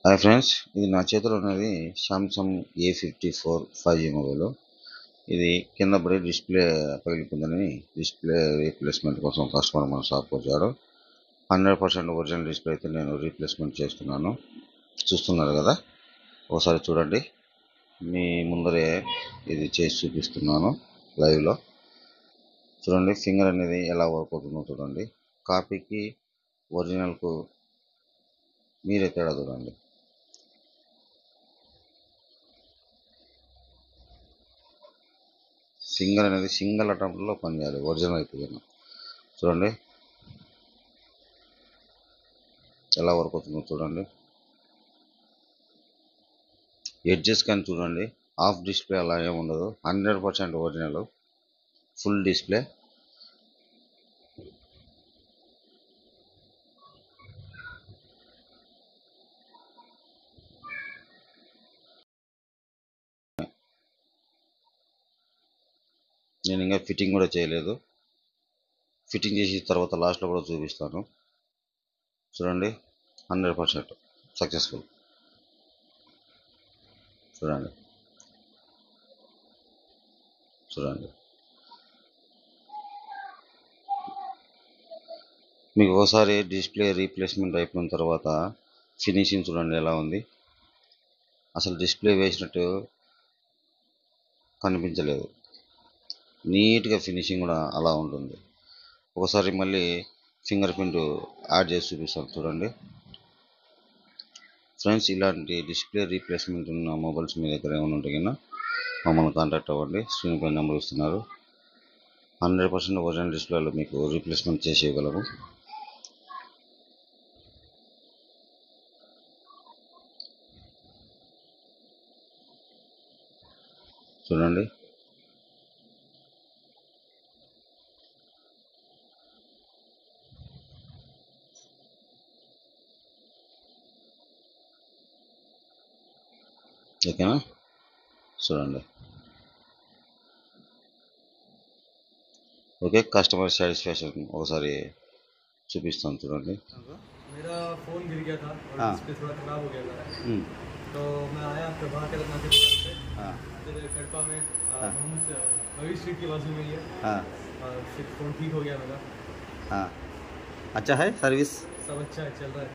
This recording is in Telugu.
హాయ్ ఫ్రెండ్స్, ఇది నా చేతిలో ఉన్నది సామ్సంగ్ A54 5G మొబైల్. ఇది కింద పడి డిస్ప్లే పగిలిపోయిందని డిస్ప్లే రీప్లేస్మెంట్ కోసం కస్టమర్ మన షాప్కి వచ్చాడు. 100% ఒరిజినల్ డిస్ప్లే అయితే నేను రీప్లేస్మెంట్ చేస్తున్నాను. చూస్తున్నారు కదా, ఒకసారి చూడండి. మీ ముందరే ఇది చేసి చూపిస్తున్నాను లైవ్లో. చూడండి, ఫింగర్ అనేది ఎలా వర్క్ అవుతుందో చూడండి. కాపీకి ఒరిజినల్కు మీరే తేడా చూడండి. ఫింగర్ అనేది సింగిల్ అటెంప్ట్లో పనిచేయాలి ఒరిజినల్ అయితే. చూడండి ఎలా వర్క్ అవుతుందో చూడండి. ఎడ్జెస్ కానీ చూడండి, ఆఫ్ డిస్ప్లే అలా ఏమి ఉండదు. 100% ఒరిజినల్ ఫుల్ డిస్ప్లే. నేను ఇంకా ఫిట్టింగ్ కూడా చేయలేదు. ఫిట్టింగ్ చేసిన తర్వాత లాస్ట్లో కూడా చూపిస్తాను. చూడండి, 100% సక్సెస్ఫుల్. చూడండి చూడండి మీకు ఒకసారి డిస్ప్లే రీప్లేస్మెంట్ అయిపోయిన తర్వాత ఫినిషింగ్ చూడండి ఎలా ఉంది. అసలు డిస్ప్లే వేసినట్టు కనిపించలేదు. నీట్గా ఫినిషింగ్ కూడా అలా ఉంటుంది. ఒకసారి మళ్ళీ ఫింగర్ ప్రింట్ యాడ్ చేసి చూపిస్తాను చూడండి. ఫ్రెండ్స్, ఇలాంటి డిస్ప్లే రీప్లేస్మెంట్ ఉన్న మొబైల్స్ మీ దగ్గర ఏమైనా ఉంటే కన్నా మమ్మల్ని కాంటాక్ట్ అవ్వండి. స్క్రీన్ పై నెంబర్ ఇస్తున్నారు. 100% ఒరిజినల్ డిస్ప్లేలో మీకు రీప్లేస్మెంట్ చేసి ఇవ్వగలము. చూడండి ఓకేనా. చూడండి ఓకే, కస్టమర్ సాటిస్ఫాక్షన్ ఒకసారి చూపిస్తాను చూడండి. मेरा फ़ोन गिर गया था और डिस्प्ले थोड़ा ख़राब हो गया था। तो मैं आया प्रभाकर नासिर दुकान पे इधर कड़पा में मोहम्मद नवी स्ट्रीट के बाजू में ही है। फिर फ़ोन ठीक हो गया मेरा। अच्छा है सर्विस सब अच्छा है, चल रहा है।